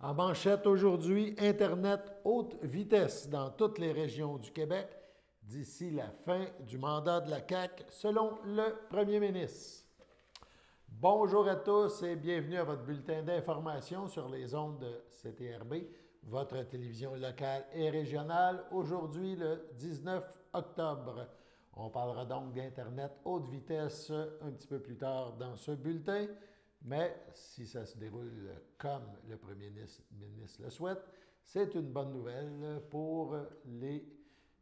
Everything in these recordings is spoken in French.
En manchette aujourd'hui, Internet haute vitesse dans toutes les régions du Québec d'ici la fin du mandat de la CAQ, selon le premier ministre. Bonjour à tous et bienvenue à votre bulletin d'information sur les ondes de CTRB, votre télévision locale et régionale, aujourd'hui le 19 octobre. On parlera donc d'Internet haute vitesse un petit peu plus tard dans ce bulletin. Mais si ça se déroule comme le premier ministre le souhaite, c'est une bonne nouvelle pour les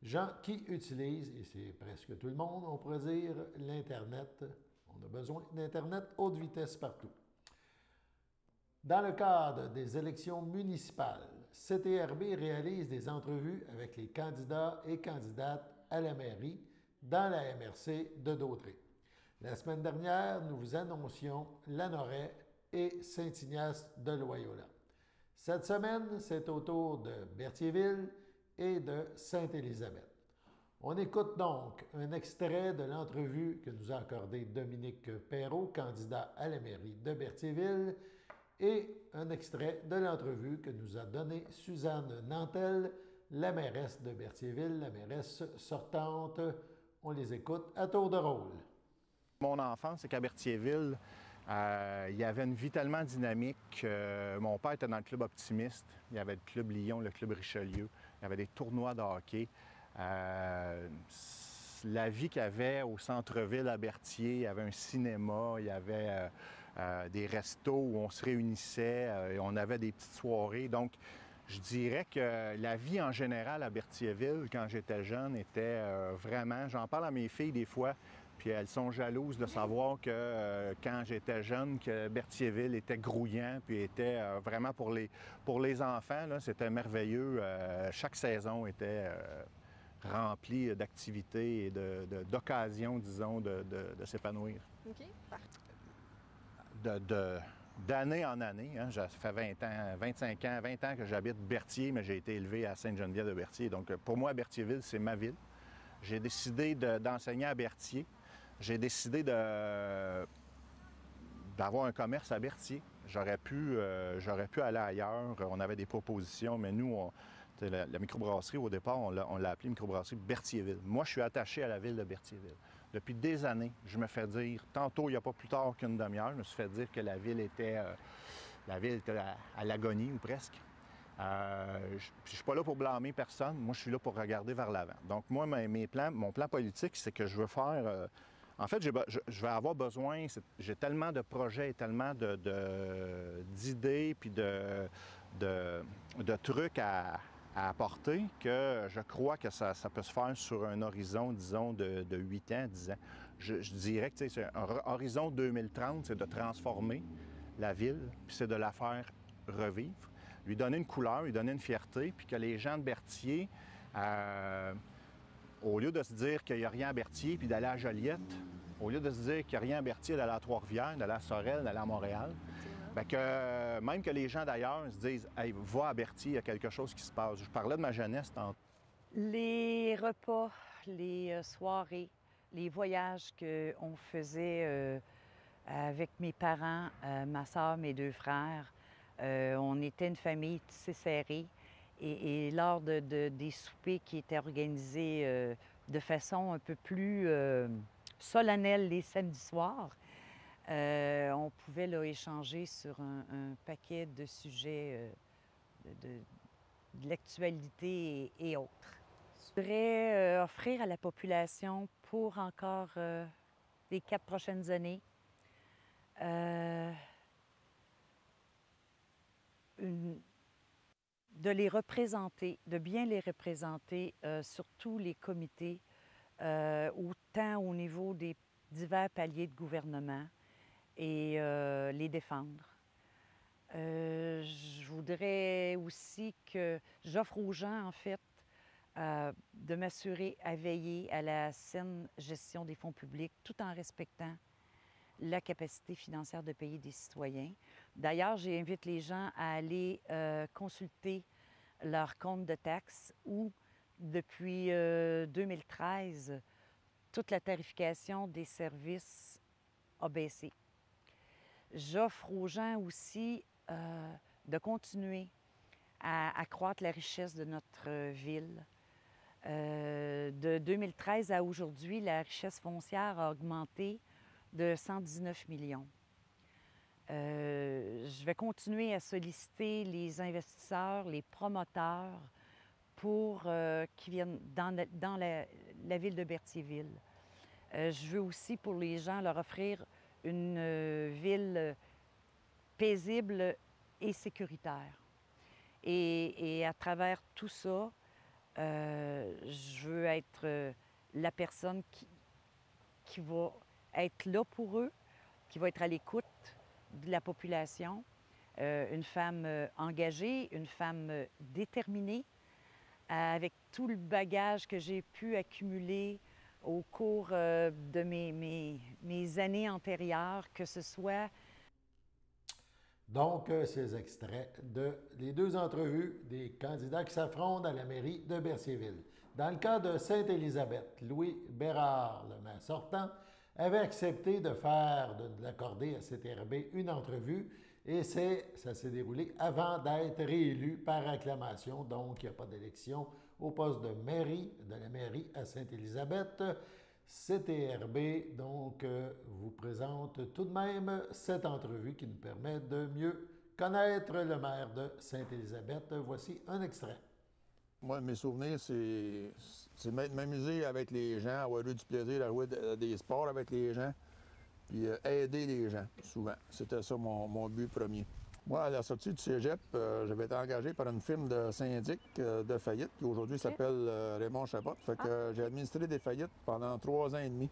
gens qui utilisent, et c'est presque tout le monde, on pourrait dire, l'Internet. On a besoin d'Internet haute vitesse partout. Dans le cadre des élections municipales, CTRB réalise des entrevues avec les candidats et candidates à la mairie dans la MRC de Dautré. La semaine dernière, nous vous annoncions Lanoraie et Saint-Ignace de Loyola. Cette semaine, c'est au tour de Berthierville et de Sainte-Élisabeth. On écoute donc un extrait de l'entrevue que nous a accordée Dominique Perrault, candidat à la mairie de Berthierville, et un extrait de l'entrevue que nous a donnée Suzanne Nantel, la mairesse de Berthierville, la mairesse sortante. On les écoute à tour de rôle. Mon enfance, c'est qu'à Berthierville, il y avait une vie tellement dynamique. Mon père était dans le club optimiste. Il y avait le club Lyon, le club Richelieu. Il y avait des tournois de hockey. La vie qu'il y avait au centre-ville à Berthier, il y avait un cinéma, il y avait des restos où on se réunissait, et on avait des petites soirées. Donc, je dirais que la vie en général à Berthierville, quand j'étais jeune, était vraiment... J'en parle à mes filles des fois, puis elles sont jalouses de savoir que quand j'étais jeune, que Berthierville était grouillant, puis était vraiment pour les enfants, là, c'était merveilleux. Chaque saison était remplie d'activités et d'occasions, disons, de s'épanouir. OK, parfait. D'année en année, hein, ça fait 20 ans, 25 ans, 20 ans que j'habite Berthier, mais j'ai été élevé à Sainte-Geneviève-de-Berthier. Donc, pour moi, Berthierville, c'est ma ville. J'ai décidé d'enseigner à Berthier. J'ai décidé d'avoir un commerce à Berthier. J'aurais pu aller ailleurs. On avait des propositions, mais nous, la microbrasserie, au départ, on l'a appelée microbrasserie Berthierville. Moi, je suis attaché à la ville de Berthierville. Depuis des années, je me fais dire, tantôt, il n'y a pas plus tard qu'une demi-heure, je me suis fait dire que la ville était à l'agonie ou presque. Je ne suis pas là pour blâmer personne. Moi, je suis là pour regarder vers l'avant. Donc, moi, mon plan politique, c'est que je veux faire... En fait, je vais avoir besoin... J'ai tellement de projets et tellement d'idées puis de trucs à apporter que je crois que ça peut se faire sur un horizon, disons, de 8 ans, 10 ans. Je dirais que c'est un horizon 2030, c'est de transformer la ville, puis c'est de la faire revivre, lui donner une couleur, lui donner une fierté, puis que les gens de Berthier, au lieu de se dire qu'il n'y a rien à Berthier, puis d'aller à Joliette, au lieu de se dire qu'il n'y a rien à Berthier, d'aller à Trois-Rivières, d'aller à Sorel, d'aller à Montréal, bien que même que les gens d'ailleurs se disent « Hey, va à Berthier, il y a quelque chose qui se passe ». Je parlais de ma jeunesse tantôt. Les repas, les soirées, les voyages qu'on faisait avec mes parents, ma soeur, mes deux frères, on était une famille tissée serrée. Et lors des soupers qui étaient organisés de façon un peu plus solennelle les samedis soirs, on pouvait là, échanger sur un paquet de sujets de l'actualité et autres. Je voudrais offrir à la population pour encore les 4 prochaines années de les représenter, de bien les représenter sur tous les comités, autant au niveau des divers paliers de gouvernement et les défendre. Je voudrais aussi que j'offre aux gens, en fait, de m'assurer à veiller à la saine gestion des fonds publics tout en respectant la capacité financière de payer des citoyens. D'ailleurs, j'invite les gens à aller consulter leur compte de taxes où, depuis 2013, toute la tarification des services a baissé. J'offre aux gens aussi de continuer à accroître la richesse de notre ville. De 2013 à aujourd'hui, la richesse foncière a augmenté de 119 millions. Je vais continuer à solliciter les investisseurs, les promoteurs pour qui viennent dans la ville de Berthierville. Je veux aussi, pour les gens, leur offrir une ville paisible et sécuritaire. Et à travers tout ça, je veux être la personne qui va être là pour eux, qui va être à l'écoute de la population, une femme engagée, une femme déterminée, avec tout le bagage que j'ai pu accumuler au cours de mes années antérieures, que ce soit... Donc, ces extraits des deux entrevues des candidats qui s'affrontent à la mairie de Berthierville. Dans le cas de Sainte-Élisabeth, Louis Bérard, le maire sortant, avait accepté de l'accorder à CTRB une entrevue et ça s'est déroulé avant d'être réélu par acclamation. Donc, il n'y a pas d'élection au poste de la mairie à Sainte-Élisabeth. CTRB, donc, vous présente tout de même cette entrevue qui nous permet de mieux connaître le maire de Sainte-Élisabeth. Voici un extrait. Moi, mes souvenirs, c'est m'amuser avec les gens, avoir eu du plaisir à jouer des sports avec les gens, puis aider les gens, souvent. C'était ça mon but premier. Moi, à la sortie du cégep, j'avais été engagé par une firme de syndic de faillite, qui aujourd'hui s'appelle Raymond Chabot. Fait que j'ai administré des faillites pendant 3 ans et demi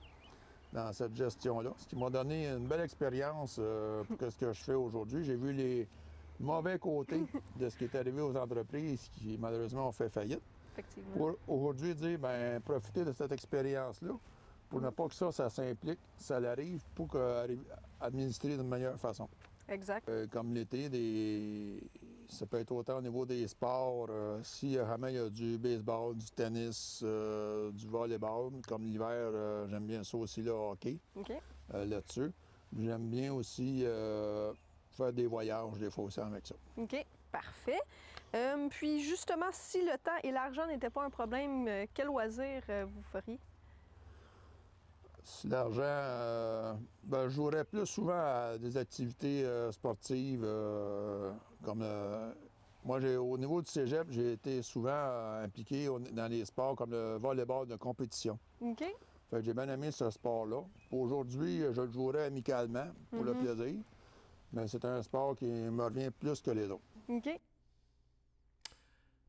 dans cette gestion-là, ce qui m'a donné une belle expérience pour ce que je fais aujourd'hui. J'ai vu les mauvais côtés de ce qui est arrivé aux entreprises qui, malheureusement, ont fait faillite. Effectivement. Pour aujourd'hui dire, bien, profiter de cette expérience-là pour ne pas que ça s'implique, ça l'arrive, pour administrer d'une meilleure façon. Exact. Comme l'été, ça peut être autant au niveau des sports. Si vraiment il y a du baseball, du tennis, du volleyball, comme l'hiver, j'aime bien ça aussi, le hockey, là-dessus. J'aime bien aussi faire des voyages, des fois aussi avec ça. OK, parfait. Puis justement, si le temps et l'argent n'étaient pas un problème, quel loisir vous feriez? Si l'argent, je jouerais plus souvent à des activités sportives, comme moi, au niveau du cégep, j'ai été souvent impliqué dans les sports comme le volleyball de compétition. OK. Fait que j'ai bien aimé ce sport-là. Aujourd'hui, je le jouerais amicalement pour le plaisir, mais c'est un sport qui me revient plus que les autres. OK.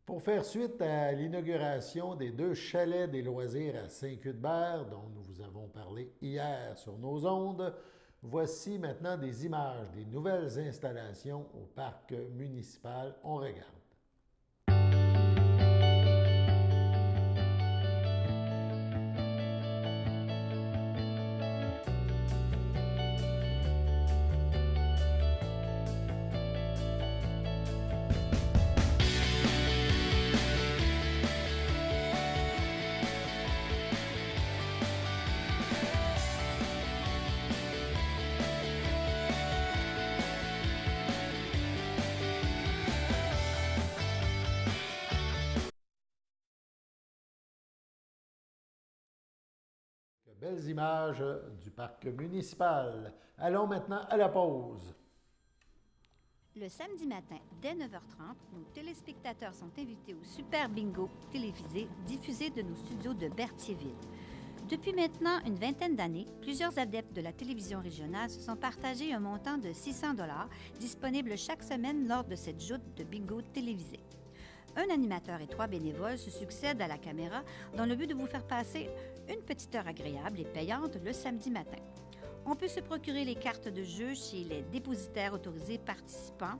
Pour faire suite à l'inauguration des 2 chalets des loisirs à Saint-Cuthbert, dont nous vous avons parlé hier sur nos ondes, voici maintenant des images des nouvelles installations au parc municipal. On regarde. Belles images du parc municipal. Allons maintenant à la pause. Le samedi matin, dès 9h30, nos téléspectateurs sont invités au Super Bingo télévisé diffusé de nos studios de Berthierville. Depuis maintenant une vingtaine d'années, plusieurs adeptes de la télévision régionale se sont partagés un montant de 600 $ disponible chaque semaine lors de cette joute de bingo télévisé. Un animateur et 3 bénévoles se succèdent à la caméra dans le but de vous faire passer une petite heure agréable et payante le samedi matin. On peut se procurer les cartes de jeu chez les dépositaires autorisés participants,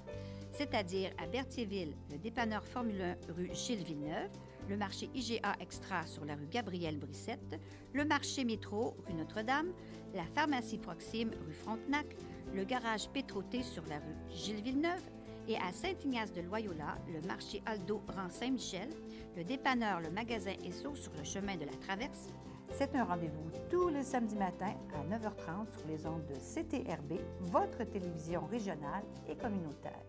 c'est-à-dire à Berthierville, le dépanneur Formule 1 rue Gilles Villeneuve, le marché IGA Extra sur la rue Gabrielle Brissette, le marché Métro rue Notre-Dame, la pharmacie Proxime rue Frontenac, le garage Pétroté sur la rue Gilles Villeneuve, et à Saint-Ignace-de-Loyola, le marché Aldo rang Saint-Michel, le dépanneur Le Magasin Esso sur le chemin de la Traverse. C'est un rendez-vous tous les samedis matins à 9h30 sur les ondes de CTRB, votre télévision régionale et communautaire.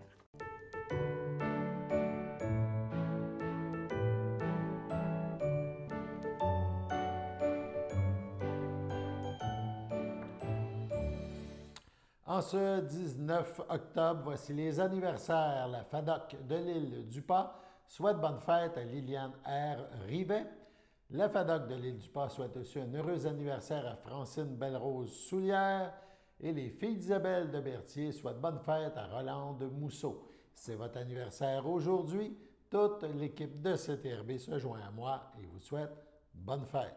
En ce 19 octobre, voici les anniversaires. La FADOC de l'île du Pas souhaite bonne fête à Liliane R. Rivet. La FADOC de l'île du Pas souhaite aussi un heureux anniversaire à Francine Belle-Rose Soulière. Et les filles d'Isabelle de Berthier souhaitent bonne fête à Rolande Mousseau. C'est votre anniversaire aujourd'hui. Toute l'équipe de CTRB se joint à moi et vous souhaite bonne fête.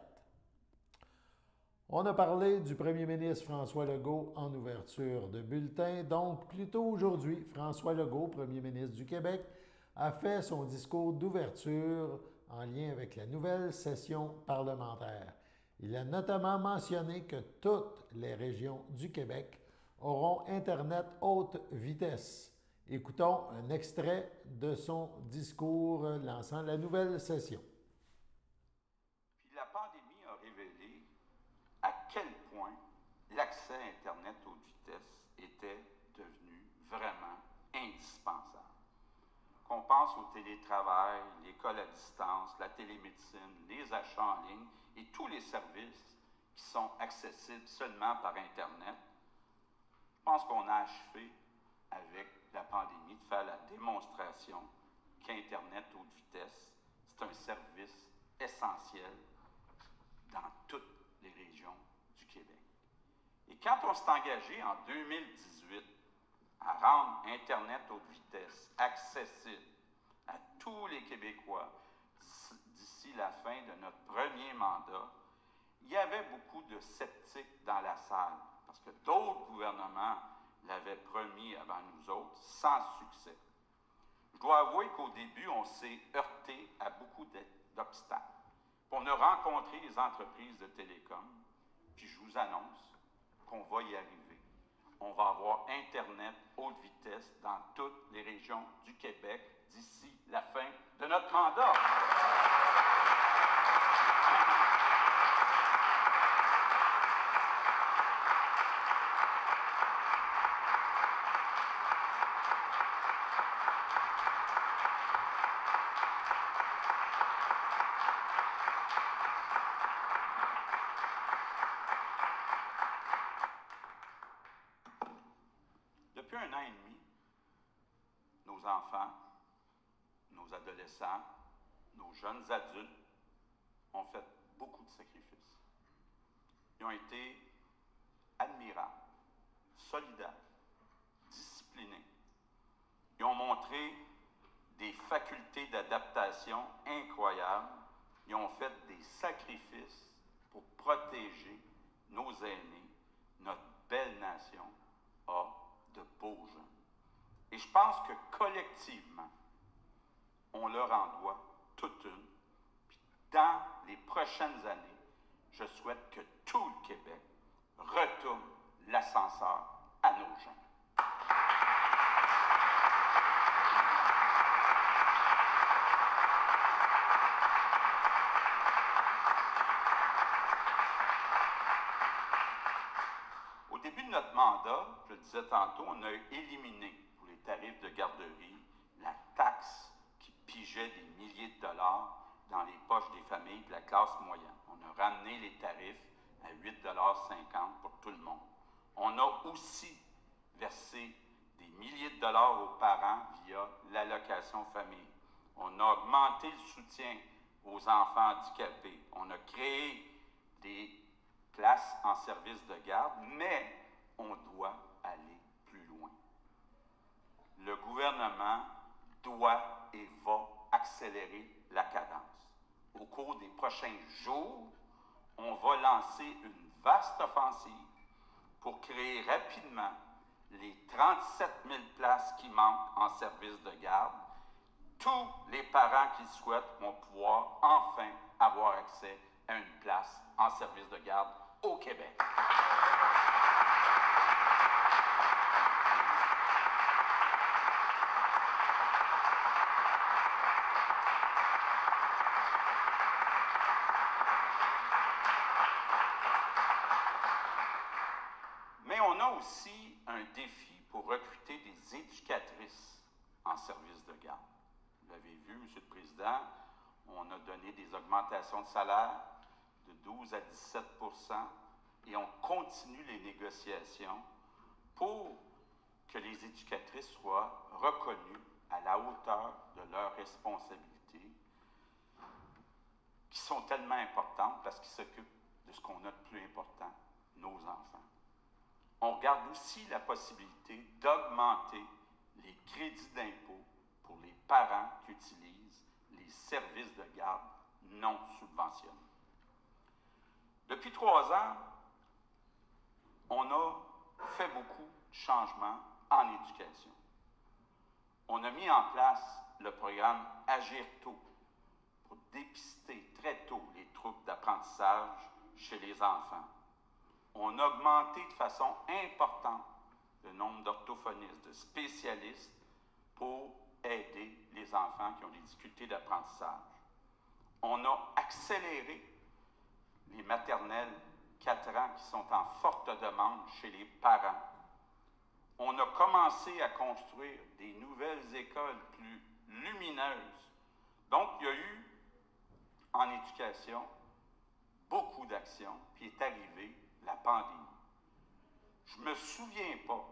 On a parlé du premier ministre François Legault en ouverture de bulletin. Donc, plus tôt aujourd'hui, François Legault, premier ministre du Québec, a fait son discours d'ouverture en lien avec la nouvelle session parlementaire. Il a notamment mentionné que toutes les régions du Québec auront Internet haute vitesse. Écoutons un extrait de son discours lançant la nouvelle session. Puis la pandémie a révélé à quel point l'accès à Internet haute vitesse était devenu vraiment indispensable. Qu'on pense au télétravail, l'école à distance, la télémédecine, les achats en ligne et tous les services qui sont accessibles seulement par Internet, je pense qu'on a achevé avec la pandémie de faire la démonstration qu'Internet haute vitesse, c'est un service essentiel dans toutes les régions du Québec. Et quand on s'est engagé en 2018 à rendre Internet haute vitesse accessible à tous les Québécois d'ici la fin de notre premier mandat, il y avait beaucoup de sceptiques dans la salle, parce que d'autres gouvernements l'avaient promis avant nous autres, sans succès. Je dois avouer qu'au début, on s'est heurté à beaucoup d'obstacles. On a rencontré les entreprises de télécom, puis je vous annonce qu'on va y arriver. On va avoir Internet haute vitesse dans toutes les régions du Québec d'ici la fin de notre mandat. Depuis un an et demi, nos enfants, nos adolescents, nos jeunes adultes ont fait beaucoup de sacrifices. Ils ont été admirables, solidaires, disciplinés. Ils ont montré des facultés d'adaptation incroyables. Ils ont fait des sacrifices pour protéger nos aînés. Notre belle nation a de beaux gens. Et je pense que collectivement, on leur en doit toute une. Puis dans les prochaines années, je souhaite que tout le Québec retourne l'ascenseur à nos gens. Au début de notre mandat, je le disais tantôt, on a éliminé pour les tarifs de garderie la taxe qui pigeait des milliers de dollars dans les poches des familles de la classe moyenne. On a ramené les tarifs à 8,50 $ pour tout le monde. On a aussi versé des milliers de dollars aux parents via l'allocation famille. On a augmenté le soutien aux enfants handicapés. On a créé des places en service de garde, mais on doit aller plus loin. Le gouvernement doit et va accélérer la cadence. Au cours des prochains jours, on va lancer une vaste offensive pour créer rapidement les 37 000 places qui manquent en service de garde. Tous les parents qui le souhaitent vont pouvoir enfin avoir accès à une place en service de garde au Québec. Mais on a aussi un défi pour recruter des éducatrices en service de garde. Vous l'avez vu, M. le Président, on a donné des augmentations de salaire de 12 à 17 % et on continue les négociations pour que les éducatrices soient reconnues à la hauteur de leurs responsabilités, qui sont tellement importantes parce qu'ils s'occupent de ce qu'on a de plus important, nos enfants. On regarde aussi la possibilité d'augmenter les crédits d'impôt pour les parents qui utilisent les services de garde non subventionnés. Depuis 3 ans, on a fait beaucoup de changements en éducation. On a mis en place le programme Agir tôt pour dépister très tôt les troubles d'apprentissage chez les enfants. On a augmenté de façon importante le nombre d'orthophonistes, de spécialistes pour aider les enfants qui ont des difficultés d'apprentissage. On a accéléré les maternelles 4 ans qui sont en forte demande chez les parents. On a commencé à construire des nouvelles écoles plus lumineuses. Donc, il y a eu en éducation beaucoup d'actions, puis est arrivée la pandémie. Je ne me souviens pas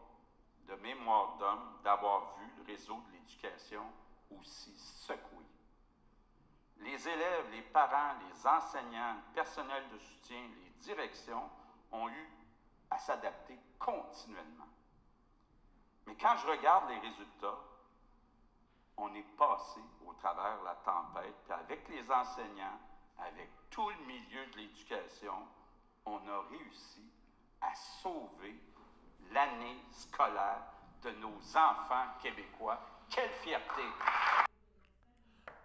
de mémoire d'homme d'avoir vu le réseau de l'éducation aussi secoué. Les élèves, les parents, les enseignants, le personnel de soutien, les directions ont eu à s'adapter continuellement. Mais quand je regarde les résultats, on est passé au travers de la tempête, puis avec les enseignants, avec tout le milieu de l'éducation, on a réussi à sauver l'année scolaire de nos enfants québécois. Quelle fierté!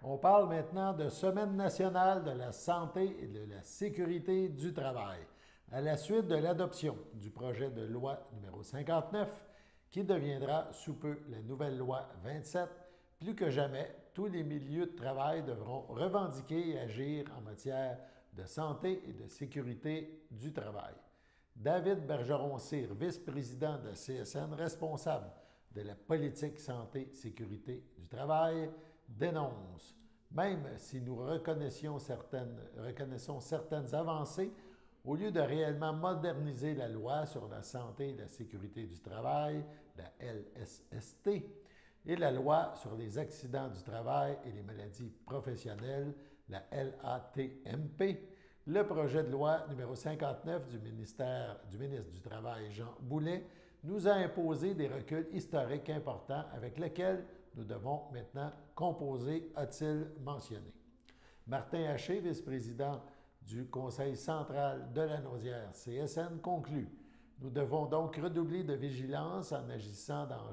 On parle maintenant de Semaine nationale de la santé et de la sécurité du travail, à la suite de l'adoption du projet de loi numéro 59, qui deviendra sous peu la nouvelle loi 27. Plus que jamais, tous les milieux de travail devront revendiquer et agir en matière de santé et de sécurité du travail. David Bergeron-Cyr, vice-président de CSN, responsable de la politique santé-sécurité du travail, dénonce, même si nous reconnaissons certaines avancées, au lieu de réellement moderniser la loi sur la santé et la sécurité du travail, la LSST, et la loi sur les accidents du travail et les maladies professionnelles, la LATMP, le projet de loi numéro 59 du ministre du Travail, Jean Boulet, nous a imposé des reculs historiques importants avec lesquels nous devons maintenant composer, a-t-il mentionné. Martin Haché, vice-président du Conseil central de la Naudière CSN, conclut: nous devons donc redoubler de vigilance en agissant dans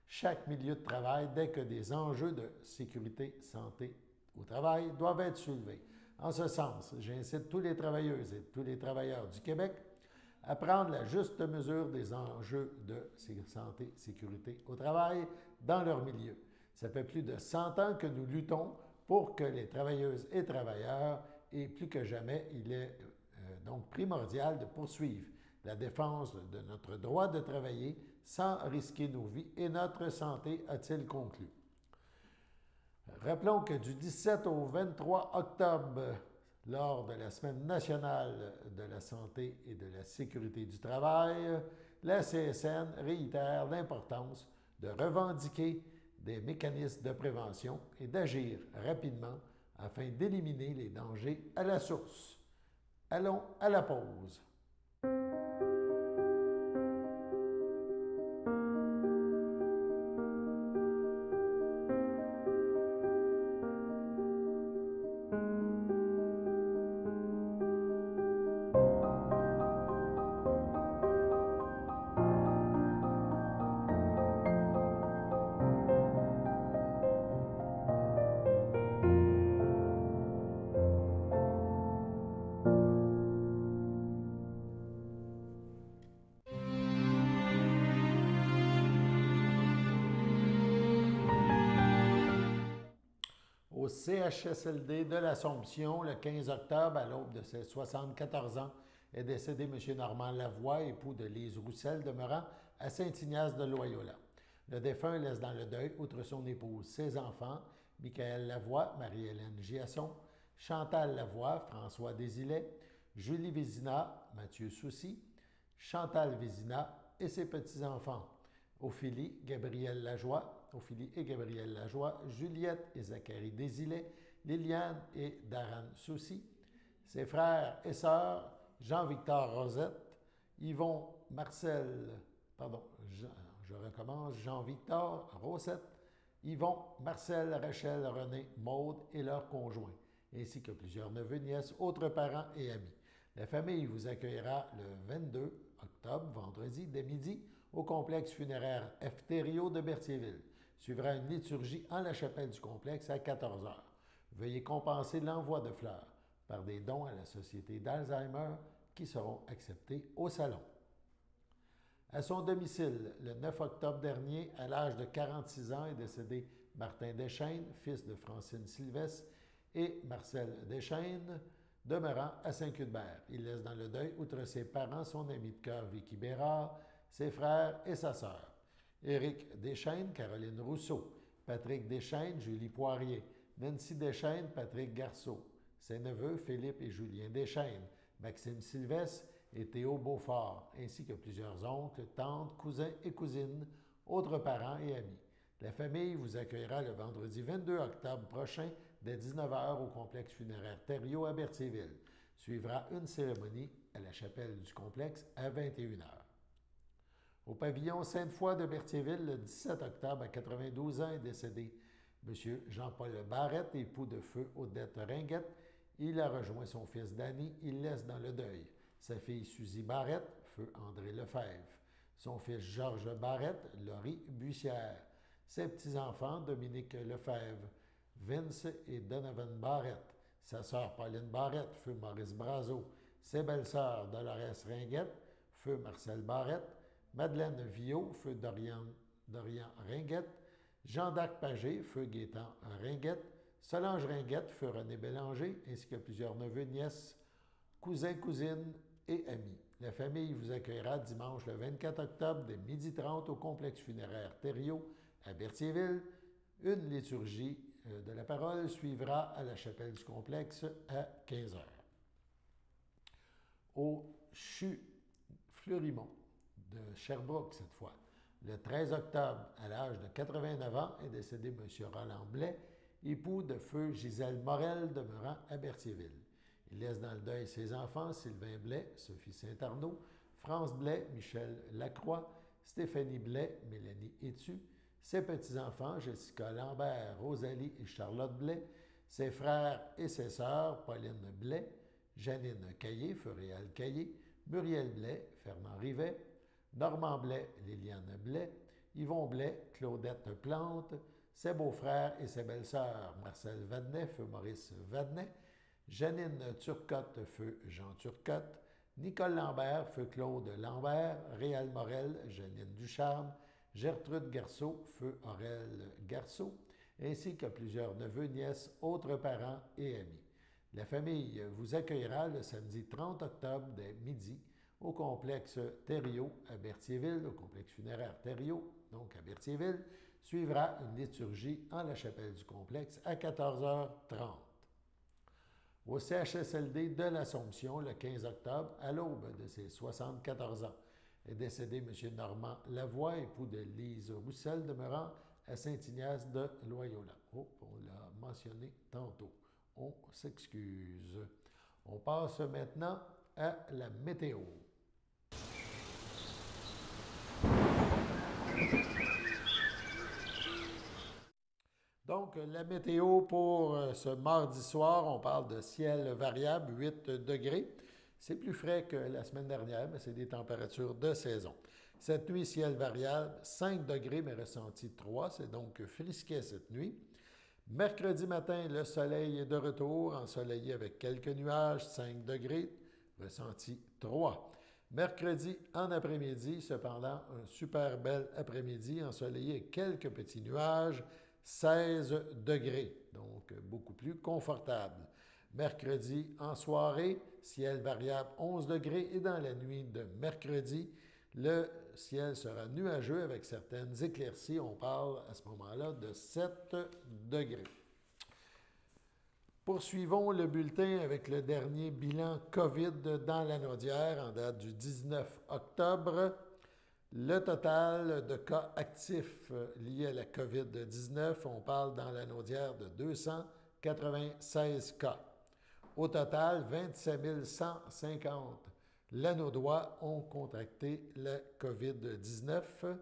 chaque milieu de travail dès que des enjeux de sécurité, santé au travail doivent être soulevés. En ce sens, j'incite tous les travailleuses et tous les travailleurs du Québec à prendre la juste mesure des enjeux de santé, sécurité au travail dans leur milieu. Ça fait plus de 100 ans que nous luttons pour que les travailleuses et travailleurs, et plus que jamais, il est donc primordial de poursuivre la défense de notre droit de travailler sans risquer nos vies et notre santé, a-t-il conclu. Rappelons que du 17 au 23 octobre, lors de la Semaine nationale de la santé et de la sécurité du travail, la CSN réitère l'importance de revendiquer des mécanismes de prévention et d'agir rapidement afin d'éliminer les dangers à la source. Allons à la pause. Au CHSLD de l'Assomption, le 15 octobre, à l'aube de ses 74 ans, est décédé M. Normand Lavoie, époux de Lise Roussel, demeurant à Saint-Ignace de Loyola. Le défunt laisse dans le deuil, outre son épouse, ses enfants, Michaël Lavoie, Marie-Hélène Giasson, Chantal Lavoie, François Désilet, Julie Vézina, Mathieu Soucy, Chantal Vézina, et ses petits-enfants. Ophélie et Gabriel Lajoie, Juliette et Zachary Désilet, Liliane et Daran Soucy, ses frères et sœurs, Jean-Victor Rosette, Jean-Victor Rosette, Yvon, Marcel, Rachel, René, Maude et leurs conjoints, ainsi que plusieurs neveux, nièces, autres parents et amis. La famille vous accueillera le 22 octobre, vendredi, dès midi, au complexe funéraire Efterio de Berthierville. Suivra une liturgie en la chapelle du complexe à 14 h. Veuillez compenser l'envoi de fleurs par des dons à la Société d'Alzheimer qui seront acceptés au salon. À son domicile, le 9 octobre dernier, à l'âge de 46 ans, est décédé Martin Deschaines, fils de Francine Sylvestre et Marcel Deschaines, demeurant à Saint-Cuthbert. Il laisse dans le deuil, outre ses parents, son ami de cœur Vicky Bérard, ses frères et sa sœur. Éric Deschaines, Caroline Rousseau, Patrick Deschaines, Julie Poirier, Nancy Deschaines, Patrick Garceau, ses neveux Philippe et Julien Deschaines, Maxime Sylvestre et Théo Beaufort, ainsi que plusieurs oncles, tantes, cousins et cousines, autres parents et amis. La famille vous accueillera le vendredi 22 octobre prochain dès 19 h au complexe funéraire Thériault à Berthierville. Suivra une cérémonie à la chapelle du complexe à 21 h. Au pavillon Sainte-Foy de Berthierville, le 17 octobre, à 92 ans, est décédé M. Jean-Paul Barrette, époux de feu Odette Ringuette. Il a rejoint son fils Danny. Il laisse dans le deuil sa fille Suzy Barrette, feu André Lefebvre, son fils Georges Barrette, Laurie Bussière, ses petits-enfants Dominique Lefebvre, Vince et Donovan Barrette, sa sœur Pauline Barrette, feu Maurice Brazeau, ses belles-sœurs Dolores Ringuette, feu Marcel Barrette, Madeleine Viau, feu Dorian Ringuette, Jean-Dac Pagé, feu Gaétan Ringuette, Solange Ringuette, feu René Bélanger, ainsi que plusieurs neveux, nièces, cousins, cousines et amis. La famille vous accueillera dimanche le 24 octobre dès 12h30 au complexe funéraire Thériault à Berthierville. Une liturgie de la parole suivra à la chapelle du complexe à 15 h. Au CHU Fleurimont de Sherbrooke cette fois, le 13 octobre, à l'âge de 89 ans, est décédé M. Roland Blais, époux de feu Gisèle Morel, demeurant à Berthierville. Il laisse dans le deuil ses enfants, Sylvain Blais, Sophie Saint-Arnaud, France Blais, Michel Lacroix, Stéphanie Blais, Mélanie Étu, ses petits-enfants, Jessica Lambert, Rosalie et Charlotte Blais, ses frères et ses sœurs, Pauline Blais, Janine Caillé, Feuréal Caillé, Muriel Blais, Fernand Rivet, Normand Blais, Liliane Blais, Yvon Blais, Claudette Plante, ses beaux-frères et ses belles-sœurs, Marcel Vadnet, feu Maurice Vadnet, Janine Turcotte, feu Jean Turcotte, Nicole Lambert, feu Claude Lambert, Réal Morel, Janine Ducharme, Gertrude Garceau, feu Aurel Garceau, ainsi que plusieurs neveux, nièces, autres parents et amis. La famille vous accueillera le samedi 30 octobre dès midi au complexe Thériault à Berthierville, au complexe funéraire Thériault, donc à Berthierville. Suivra une liturgie en la chapelle du complexe à 14h30. Au CHSLD de l'Assomption, le 15 octobre, à l'aube de ses 74 ans, est décédé M. Normand Lavoie, époux de Lise Roussel, demeurant à Saint-Ignace de Loyola. Oh, on l'a mentionné tantôt. On s'excuse. On passe maintenant à la météo. Donc, la météo pour ce mardi soir, on parle de ciel variable, 8 degrés. C'est plus frais que la semaine dernière, mais c'est des températures de saison. Cette nuit, ciel variable, 5 degrés, mais ressenti 3. C'est donc frisquet cette nuit. Mercredi matin, le soleil est de retour, ensoleillé avec quelques nuages, 5 degrés, ressenti 3. Mercredi en après-midi, cependant, un super bel après-midi, ensoleillé avec quelques petits nuages, 16 degrés, donc beaucoup plus confortable. Mercredi en soirée, ciel variable 11 degrés et dans la nuit de mercredi, le ciel sera nuageux avec certaines éclaircies. On parle à ce moment-là de 7 degrés. Poursuivons le bulletin avec le dernier bilan COVID dans la Naudière en date du 19 octobre. Le total de cas actifs liés à la COVID-19, on parle dans la Naudière de 296 cas. Au total, 27 150 Lanaudois ont contracté la COVID-19.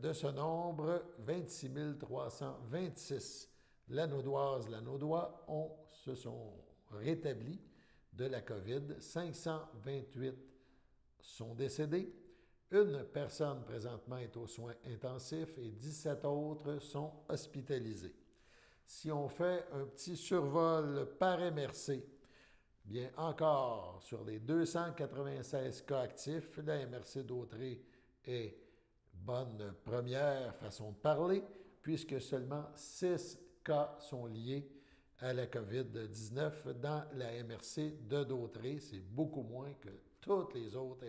De ce nombre, 26 326 Lanaudoises, Lanaudois se sont rétablis de la COVID. 528 sont décédés. Une personne présentement est aux soins intensifs et 17 autres sont hospitalisés. Si on fait un petit survol par MRC, bien encore, sur les 296 cas actifs, la MRC d'Autrey est bonne première façon de parler, puisque seulement 6 cas sont liés à la COVID-19 dans la MRC de Dautrey. C'est beaucoup moins que toutes les autres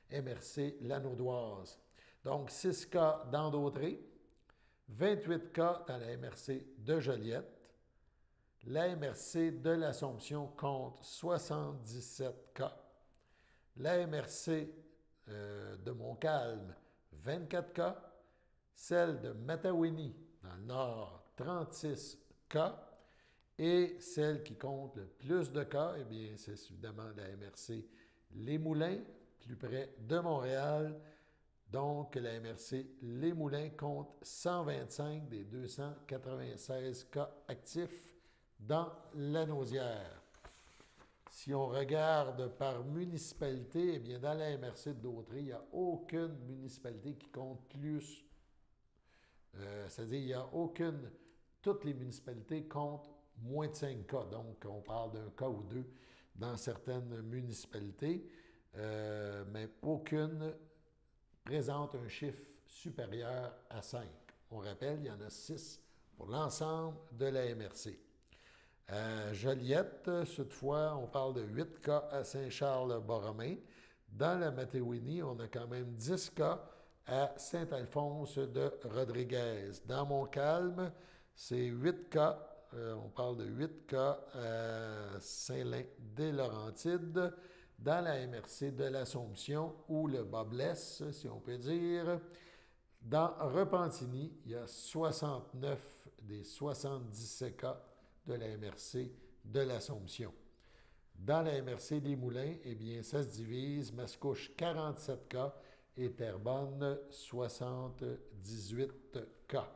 MRC lanaudoises. Donc, 6 cas dans Dautrey, 28 cas dans la MRC de Joliette. La MRC de l'Assomption compte 77 cas. La MRC de Montcalm, 24 cas. Celle de Matawini, dans le nord, 36 cas. Et celle qui compte le plus de cas, eh bien, c'est évidemment la MRC Les Moulins, plus près de Montréal. Donc, la MRC Les Moulins compte 125 des 296 cas actifs dans la Naudière. Si on regarde par municipalité, eh bien, dans la MRC de Dautrey, il n'y a aucune municipalité qui compte plus. C'est-à-dire, il n'y a aucune. Toutes les municipalités comptent moins de 5 cas. Donc, on parle d'un cas ou deux dans certaines municipalités, mais aucune présente un chiffre supérieur à 5. On rappelle, il y en a 6 pour l'ensemble de la MRC. À Joliette, cette fois, on parle de 8 cas à Saint-Charles-Borromée. Dans la Matawini, on a quand même 10 cas à Saint-Alphonse de Rodriguez. Dans Montcalm, c'est 8 cas. On parle de 8 cas à Saint-Lin-des-Laurentides. Dans la MRC de l'Assomption, où le bas blesse, si on peut dire. Dans Repentigny, il y a 69 des 77 cas de la MRC de l'Assomption. Dans la MRC des Moulins, eh bien, ça se divise. Mascouche, 47 cas et Terrebonne, 78 cas.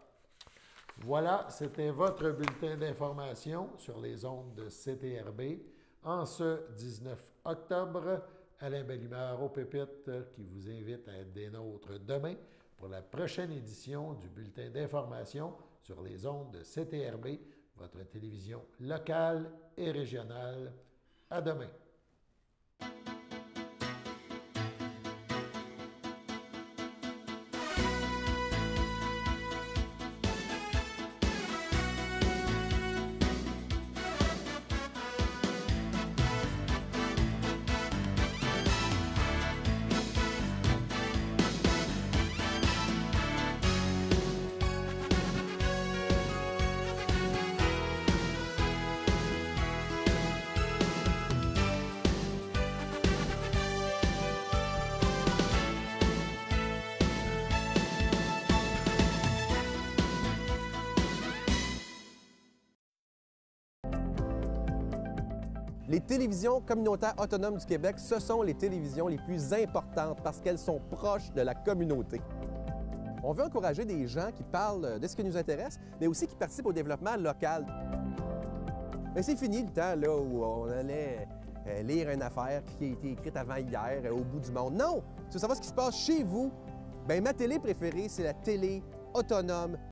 Voilà, c'était votre bulletin d'information sur les ondes de CTRB en ce 19 octobre. Alain Bellemare au Pépites qui vous invite à être des nôtres demain pour la prochaine édition du bulletin d'information sur les ondes de CTRB, votre télévision locale et régionale. À demain. Les télévisions communautaires autonomes du Québec, ce sont les télévisions les plus importantes parce qu'elles sont proches de la communauté. On veut encourager des gens qui parlent de ce qui nous intéresse, mais aussi qui participent au développement local. Mais c'est fini le temps là, où on allait lire une affaire qui a été écrite avant hier au bout du monde. Non! Tu veux savoir ce qui se passe chez vous? Bien, ma télé préférée, c'est la télé autonome